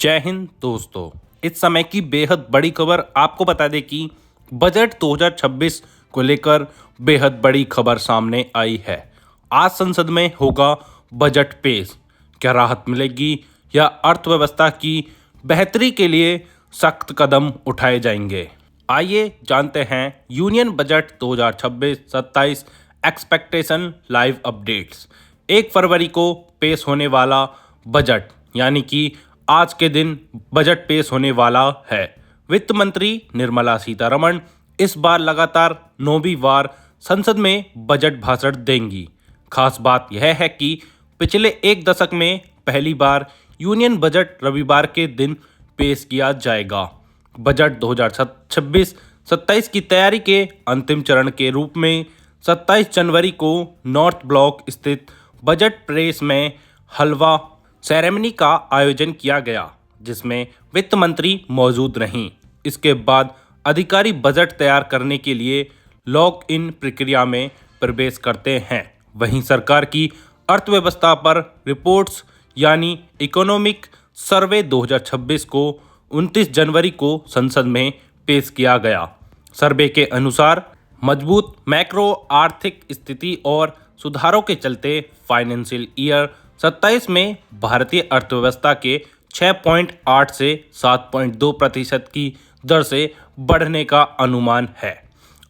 जय हिंद दोस्तों। इस समय की बेहद बड़ी खबर आपको बता दें कि बजट 2026 को लेकर बेहद बड़ी खबर सामने आई है। आज संसद में होगा बजट पेश। क्या राहत मिलेगी या अर्थव्यवस्था की बेहतरी के लिए सख्त कदम उठाए जाएंगे? आइए जानते हैं union budget 2026-27 expectation live updates. 1 फरवरी को पेश होने वाला बजट यानी कि आज के दिन बजट पेश होने वाला है। वित्त मंत्री निर्मला सीतारमण इस बार लगातार 9वीं बार संसद में बजट भाषण देंगी। खास बात यह है कि पिछले एक दशक में पहली बार यूनियन बजट रविवार के दिन पेश किया जाएगा। बजट 2026-27 की तैयारी के अंतिम चरण के रूप में 27 जनवरी को नॉर्थ ब्लॉक स्थित बजट प्रेस में हलवा सेरेमनी का आयोजन किया गया, जिसमें वित्त मंत्री मौजूद रहीं। इसके बाद अधिकारी बजट तैयार करने के लिए लॉक इन प्रक्रिया में प्रवेश करते हैं। वहीं सरकार की अर्थव्यवस्था पर रिपोर्ट्स यानी इकोनॉमिक सर्वे 2026 को 29 जनवरी को संसद में पेश किया गया। सर्वे के अनुसार मजबूत मैक्रो आर्थिक स्थिति और सुधारों के चलते फाइनेंशियल ईयर 27 में भारतीय अर्थव्यवस्था के 6.8 से 7.2% की दर से बढ़ने का अनुमान है।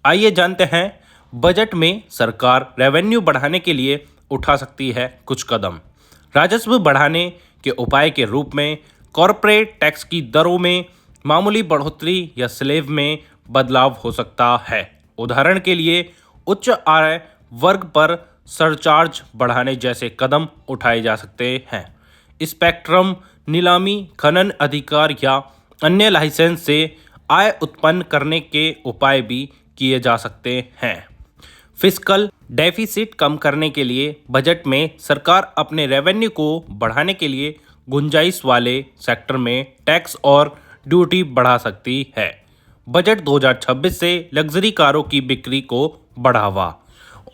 आइए जानते हैं बजट में सरकार रेवेन्यू बढ़ाने के लिए उठा सकती है कुछ कदम। राजस्व बढ़ाने के उपाय के रूप में कॉरपोरेट टैक्स की दरों में मामूली बढ़ोतरी या स्लैब में बदलाव हो सकता है। उदाहरण के लिए उच्च आय वर्ग पर सरचार्ज बढ़ाने जैसे कदम उठाए जा सकते हैं। स्पेक्ट्रम नीलामी, खनन अधिकार या अन्य लाइसेंस से आय उत्पन्न करने के उपाय भी किए जा सकते हैं। फिस्कल डेफिसिट कम करने के लिए बजट में सरकार अपने रेवेन्यू को बढ़ाने के लिए गुंजाइश वाले सेक्टर में टैक्स और ड्यूटी बढ़ा सकती है। बजट 2026 से लग्जरी कारों की बिक्री को बढ़ावा।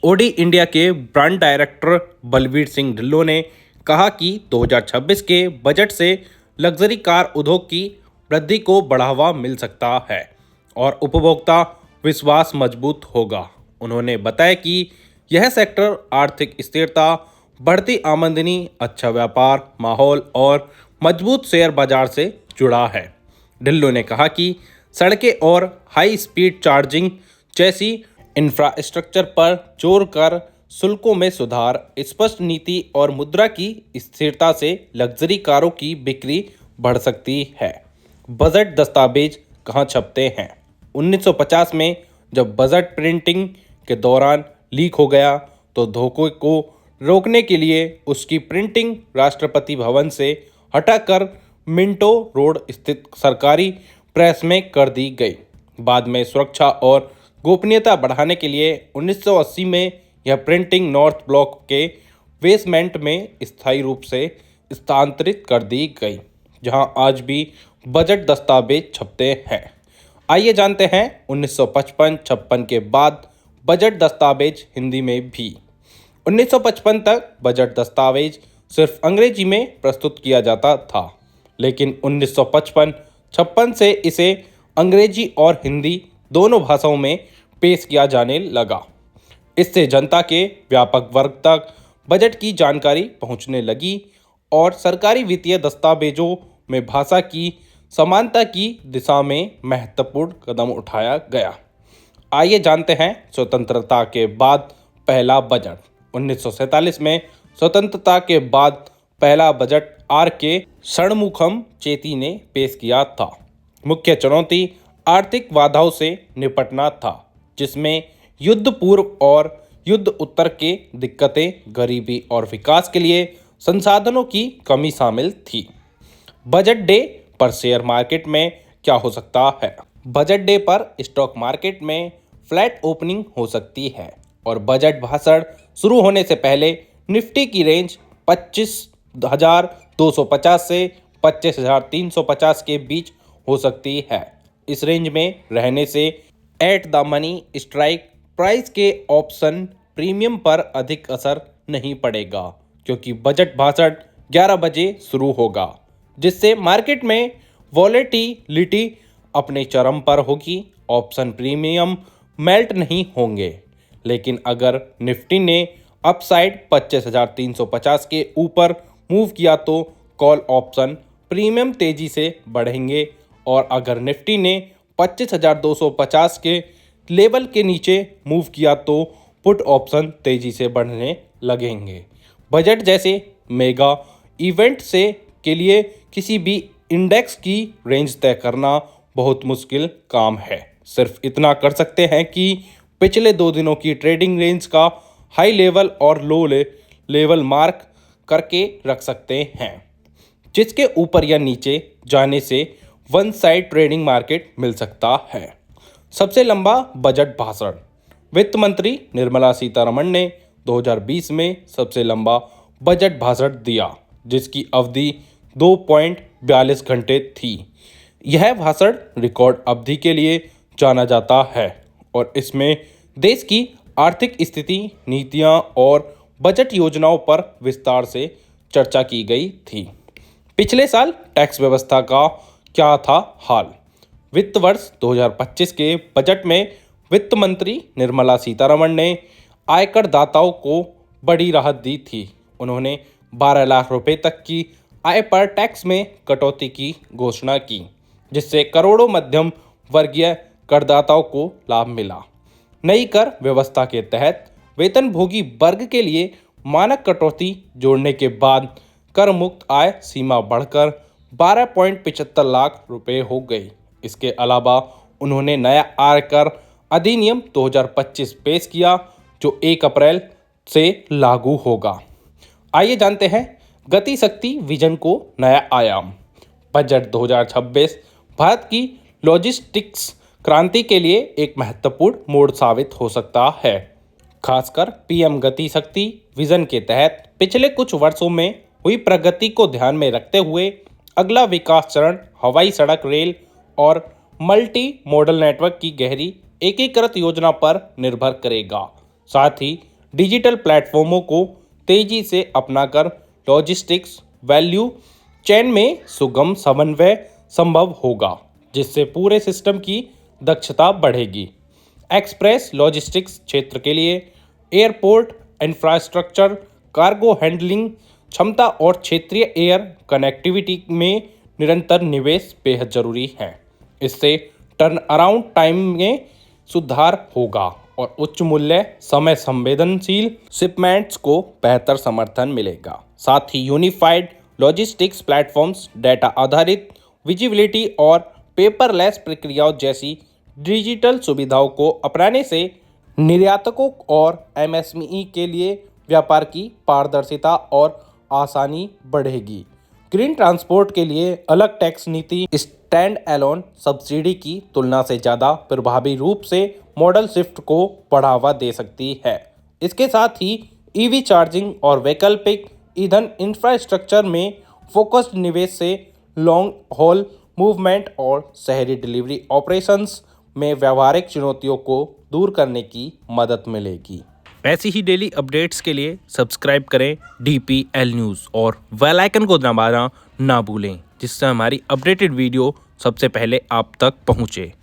ओडी इंडिया के ब्रांड डायरेक्टर बलवीर सिंह ढिल्लों ने कहा कि 2026 के बजट से लग्जरी कार उद्योग की वृद्धि को बढ़ावा मिल सकता है और उपभोक्ता विश्वास मजबूत होगा। उन्होंने बताया कि यह सेक्टर आर्थिक स्थिरता, बढ़ती आमदनी, अच्छा व्यापार माहौल और मजबूत शेयर बाजार से जुड़ा है। ढिल्लों ने कहा कि सड़कें और हाई स्पीड चार्जिंग जैसी इंफ्रास्ट्रक्चर पर जोर कर शुल्कों में सुधार, स्पष्ट नीति और मुद्रा की स्थिरता से लग्जरी कारों की बिक्री बढ़ सकती है। बजट दस्तावेज कहाँ छपते हैं? 1950 में जब बजट प्रिंटिंग के दौरान लीक हो गया तो धोखे को रोकने के लिए उसकी प्रिंटिंग राष्ट्रपति भवन से हटाकर मिंटो रोड स्थित सरकारी प्रेस में कर दी गई। बाद में सुरक्षा और गोपनीयता बढ़ाने के लिए 1980 में यह प्रिंटिंग नॉर्थ ब्लॉक के बेसमेंट में स्थायी रूप से स्थानांतरित कर दी गई, जहां आज भी बजट दस्तावेज छपते हैं। आइए जानते हैं 1955-56 के बाद बजट दस्तावेज हिंदी में भी। 1955 तक बजट दस्तावेज सिर्फ अंग्रेजी में प्रस्तुत किया जाता था, लेकिन 1955-56 से इसे अंग्रेजी और हिंदी दोनों भाषाओं में पेश किया जाने लगा। इससे जनता के व्यापक वर्ग तक बजट की जानकारी पहुंचने लगी और सरकारी वित्तीय दस्तावेजों में भाषा की समानता की दिशा में महत्वपूर्ण कदम उठाया गया। आइए जानते हैं स्वतंत्रता के बाद पहला बजट। 1947 में स्वतंत्रता के बाद पहला बजट आर.के. षणमुखम चेती ने पेश किया था। मुख्य चुनौती आर्थिक बाधाओं से निपटना था, जिसमें युद्ध पूर्व और युद्ध उत्तर के दिक्कतें, गरीबी और विकास के लिए संसाधनों की कमी शामिल थी। बजट डे पर शेयर मार्केट में क्या हो सकता है? बजट डे पर स्टॉक मार्केट में फ्लैट ओपनिंग हो सकती है और बजट भाषण शुरू होने से पहले निफ्टी की रेंज 25,250 से 25,350 के बीच हो सकती है। इस रेंज में रहने से at the money strike price के ऑप्शन प्रीमियम पर अधिक असर नहीं पड़ेगा, क्योंकि बजट भाषण 11 बजे शुरू होगा। जिससे मार्केट में वॉलेटिलिटी अपने चरम पर होगी। ऑप्शन प्रीमियम मेल्ट नहीं होंगे, लेकिन अगर निफ्टी ने अपसाइड 25,350 के ऊपर मूव किया तो कॉल ऑप्शन प्रीमियम तेजी से बढ़ेंगे, और अगर निफ्टी ने 25,250 के लेवल के नीचे मूव किया तो पुट ऑप्शन तेजी से बढ़ने लगेंगे। बजट जैसे मेगा इवेंट से के लिए किसी भी इंडेक्स की रेंज तय करना बहुत मुश्किल काम है। सिर्फ इतना कर सकते हैं कि पिछले 2 दिनों की ट्रेडिंग रेंज का हाई लेवल और लो लेवल मार्क करके रख सकते हैं, जिसके ऊपर या नीचे जाने से वन साइड ट्रेडिंग मार्केट मिल सकता है। सबसे लंबा बजट भाषण। वित्त मंत्री निर्मला सीतारमण ने 2020 में सबसे लंबा बजट भाषण दिया, जिसकी अवधि 2.42 घंटे थी। यह भाषण रिकॉर्ड अवधि के लिए जाना जाता है और इसमें देश की आर्थिक स्थिति, नीतियां और बजट योजनाओं पर विस्तार से चर्चा की गई थी। पिछले साल टैक्स व्यवस्था का क्या था हाल। वित्त वर्ष 2025 के बजट में वित्त मंत्री निर्मला सीतारमण ने आयकर दाताओं को बड़ी राहत दी थी। उन्होंने 12 लाख रुपए तक की आय पर टैक्स में कटौती की घोषणा की, जिससे करोड़ों मध्यम वर्गीय करदाताओं को लाभ मिला। नई कर व्यवस्था के तहत वेतनभोगी वर्ग के लिए मानक कटौती जोड़ने के बाद कर मुक्त आय सीमा बढ़कर 12.75 लाख रुपए हो गई। इसके अलावा उन्होंने नया आयकर अधिनियम 2025 पेश किया, जो 1 अप्रैल से लागू होगा। आइए जानते हैं गति शक्ति विजन को नया आयाम। बजट 2026 भारत की लॉजिस्टिक्स क्रांति के लिए एक महत्वपूर्ण मोड़ साबित हो सकता है। खासकर पीएम गति शक्ति विजन के तहत पिछले कुछ वर्षों में हुई प्रगति को ध्यान में रखते हुए अगला विकास चरण हवाई, सड़क, रेल और मल्टी मॉडल नेटवर्क की गहरी एकीकृत योजना पर निर्भर करेगा। साथ ही डिजिटल प्लेटफॉर्मों को तेजी से अपनाकर लॉजिस्टिक्स वैल्यू चेन में सुगम समन्वय संभव होगा, जिससे पूरे सिस्टम की दक्षता बढ़ेगी। एक्सप्रेस लॉजिस्टिक्स क्षेत्र के लिए एयरपोर्ट इंफ्रास्ट्रक्चर, कार्गो हैंडलिंग क्षमता और क्षेत्रीय एयर कनेक्टिविटी में निरंतर निवेश बेहद जरूरी है। इससे टर्न अराउंड टाइम में सुधार होगा और उच्च मूल्य समय संवेदनशील शिपमेंट्स को बेहतर समर्थन मिलेगा। साथ ही यूनिफाइड लॉजिस्टिक्स प्लेटफॉर्म्स, डेटा आधारित विजिबिलिटी और पेपरलेस प्रक्रियाओं जैसी डिजिटल सुविधाओं को अपनाने से निर्यातकों और एमएसएमई के लिए व्यापार की पारदर्शिता और आसानी बढ़ेगी। ग्रीन ट्रांसपोर्ट के लिए अलग टैक्स नीति स्टैंड एलोन सब्सिडी की तुलना से ज़्यादा प्रभावी रूप से मॉडल शिफ्ट को बढ़ावा दे सकती है। इसके साथ ही ईवी चार्जिंग और वैकल्पिक ईंधन इंफ्रास्ट्रक्चर में फोकस्ड निवेश से लॉन्ग हॉल मूवमेंट और शहरी डिलीवरी ऑपरेशंस में व्यावहारिक चुनौतियों को दूर करने की मदद मिलेगी। ऐसी ही डेली अपडेट्स के लिए सब्सक्राइब करें DPL न्यूज़ और बेल आइकन को दबाना ना भूलें, जिससे हमारी अपडेटेड वीडियो सबसे पहले आप तक पहुँचे।